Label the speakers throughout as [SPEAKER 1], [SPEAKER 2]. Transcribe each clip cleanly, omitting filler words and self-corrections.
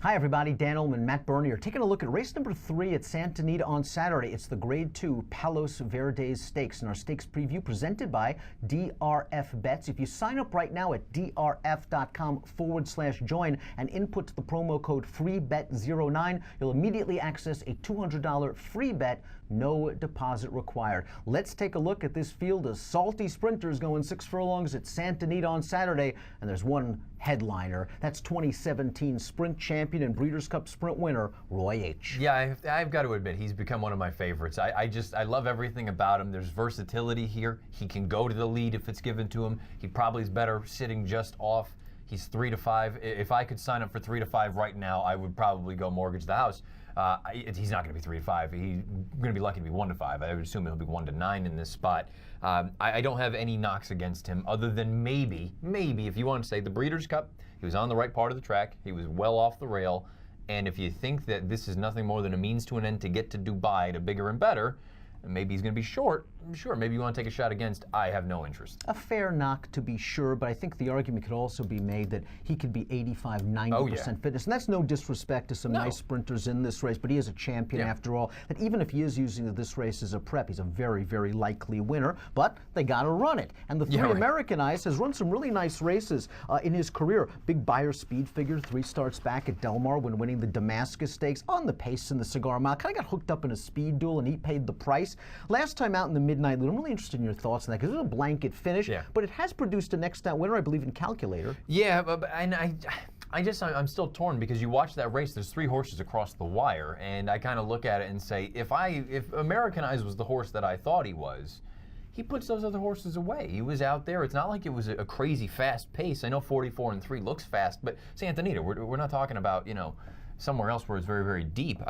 [SPEAKER 1] Hi everybody, Dan Illman, Matt Bernier, taking a look at race number 3 at Santa Anita on Saturday. It's the Grade 2 Palos Verdes Stakes, and our stakes preview presented by DRF Bets. If you sign up right now at drf.com/join and input the promo code FREEBET09, you'll immediately access a $200 free bet, no deposit required. Let's take a look at this field of salty sprinters going 6 furlongs at Santa Anita on Saturday, and there's one headliner. That's 2017 Sprint Champion and Breeders' Cup Sprint winner, Roy H.
[SPEAKER 2] Yeah, I've got to admit, he's become one of my favorites. I love everything about him. There's versatility here. He can go to the lead if it's given to him. He probably is better sitting just off. He's 3 to 5. If I could sign up for 3 to 5 right now, I would probably go mortgage the house. He's not going to be 3 to 5. He's going to be lucky to be 1 to 5. I would assume he'll be 1 to 9 in this spot. I don't have any knocks against him other than maybe if you want to say the Breeders' Cup, he was on the right part of the track. He was well off the rail. And if you think that this is nothing more than a means to an end to get to Dubai to bigger and better, maybe he's going to be short. Sure, maybe you want to take a shot against. I have no interest.
[SPEAKER 1] A fair knock to be sure, but I think the argument could also be made that he could be 85, 90% fitness. And that's no disrespect to some nice sprinters in this race, but he is a champion after all. That even if he is using this race as a prep, he's a very, very likely winner, but they got to run it. And the Americanized has run some really nice races in his career. Big Buyer speed figure, 3 starts back at Del Mar when winning the Damascus Stakes, on the pace in the Cigar Mile. Kind of got hooked up in a speed duel, and he paid the price. Last time out in the Midnight Lead, I'm really interested in your thoughts on that, because it was a blanket finish, but it has produced a next out winner, I believe, in Calculator.
[SPEAKER 2] Yeah, and I'm still torn, because you watch that race, there's 3 horses across the wire, and I kind of look at it and say, if Americanized was the horse that I thought he was, he puts those other horses away. He was out there. It's not like it was a crazy fast pace. I know 44 and 3 looks fast, but Santa Anita, we're not talking about, somewhere else where it's very, very deep.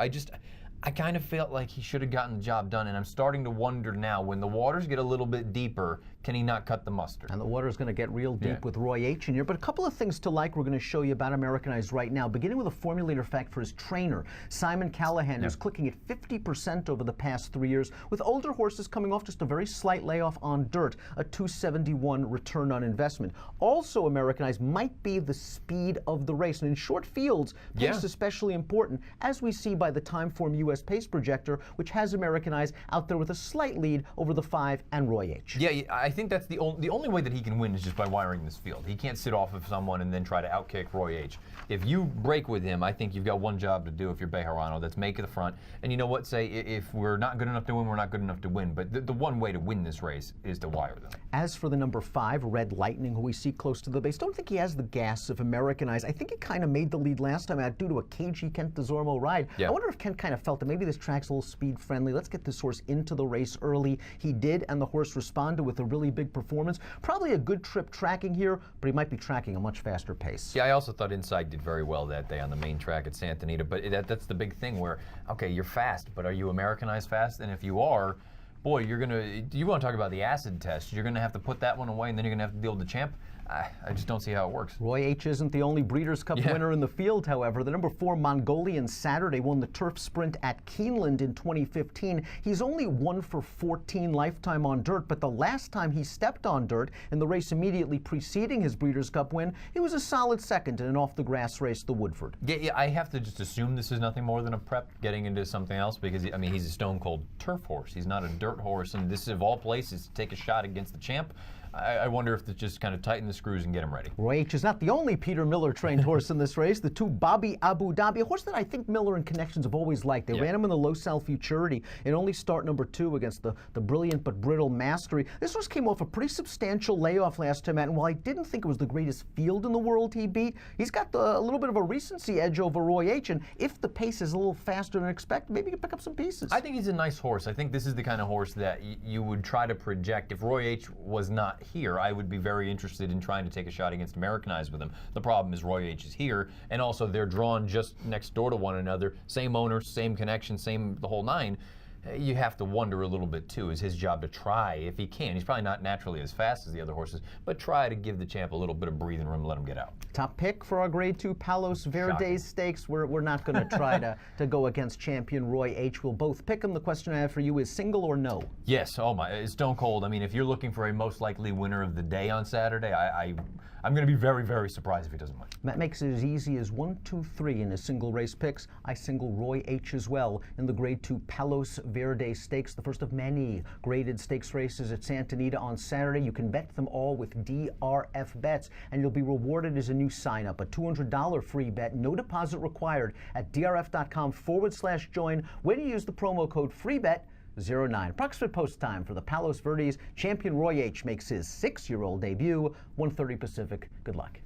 [SPEAKER 2] I kind of felt like he should have gotten the job done, and I'm starting to wonder now, when the waters get a little bit deeper, can he not cut the mustard?
[SPEAKER 1] And the water's going to get real deep with Roy H. in here. But a couple of things to like we're going to show you about Americanized right now, beginning with a formulator fact for his trainer, Simon Callahan, who's clicking at 50% over the past 3 years, with older horses coming off just a very slight layoff on dirt, a 271 return on investment. Also Americanized might be the speed of the race. And in short fields, pace is especially important, as we see by the Timeform US Pace Projector, which has Americanized out there with a slight lead over the 5 and Roy H.
[SPEAKER 2] Yeah, I think that's the only way that he can win is just by wiring this field. He can't sit off of someone and then try to outkick Roy H. If you break with him, I think you've got one job to do if you're Bejarano. That's make it the front. And you know what? Say, if we're not good enough to win, we're not good enough to win. But the one way to win this race is to wire them.
[SPEAKER 1] As for the number 5, Red Lightning, who we see close to the base, don't think he has the gas of Americanized. I think he kind of made the lead last time out due to a cagey Kent DeZormo ride. I wonder if Kent kind of felt that maybe this track's a little speed friendly. Let's get this horse into the race early. He did, and the horse responded with a really big performance. Probably a good trip tracking here, but he might be tracking a much faster pace.
[SPEAKER 2] Yeah, I also thought Inside did very well that day on the main track at Santa Anita, but that's the big thing where, okay, you're fast, but are you Americanized fast? And if you are, boy, you want to talk about the acid test. You're going to have to put that one away, and then you're going to have to deal with the champ. I just don't see how it works.
[SPEAKER 1] Roy H. isn't the only Breeders' Cup winner in the field, however. The number 4 Mongolian Saturday won the turf sprint at Keeneland in 2015. He's only 1 for 14 lifetime on dirt, but the last time he stepped on dirt in the race immediately preceding his Breeders' Cup win, he was a solid second in an off-the-grass race, the Woodford.
[SPEAKER 2] Yeah, I have to just assume this is nothing more than a prep getting into something else, because, he's a stone-cold turf horse. He's not a dirt horse, and this, of all places, to take a shot against the champ. I wonder if they just kind of tighten the screws and get him ready.
[SPEAKER 1] Roy H. is not the only Peter Miller-trained horse in this race. The 2 Bobby Abu Dhabi, a horse that I think Miller and Connections have always liked. They ran him in the low cell futurity in only start number 2 against the brilliant but brittle Mastery. This horse came off a pretty substantial layoff last time out, and while I didn't think it was the greatest field in the world he beat, he's got a little bit of a recency edge over Roy H., and if the pace is a little faster than expected, maybe you can pick up some pieces.
[SPEAKER 2] I think he's a nice horse. I think this is the kind of horse that you would try to project. If Roy H. was not here, I would be very interested in trying to take a shot against Americanized with him. The problem is Roy H. is here, and also they're drawn just next door to one another. Same owner, same connection, same the whole 9. you have to wonder a little bit too. Is his job to try, if he can? He's probably not naturally as fast as the other horses, but try to give the champ a little bit of breathing room, let him get out.
[SPEAKER 1] Top pick for our Grade 2 Palos Verdes Stakes. We're not going to try to go against champion Roy H. We'll both pick him. The question I have for you is single or no?
[SPEAKER 2] Yes. Oh my, it's stone cold. I mean, if you're looking for a most likely winner of the day on Saturday, I'm going to be very, very surprised if he doesn't win.
[SPEAKER 1] That makes it as easy as 1, 2, 3 in his single race picks. I single Roy H. as well in the Grade 2 Palos Verdes Stakes, the first of many graded stakes races at Santa Anita on Saturday. You can bet them all with DRF bets, and you'll be rewarded as a new sign-up. A $200 free bet, no deposit required at drf.com/join. When you use the promo code FREEBET09. Approximate post time for the Palos Verdes. Champion Roy H. makes his 6-year-old debut, 1:30 Pacific. Good luck.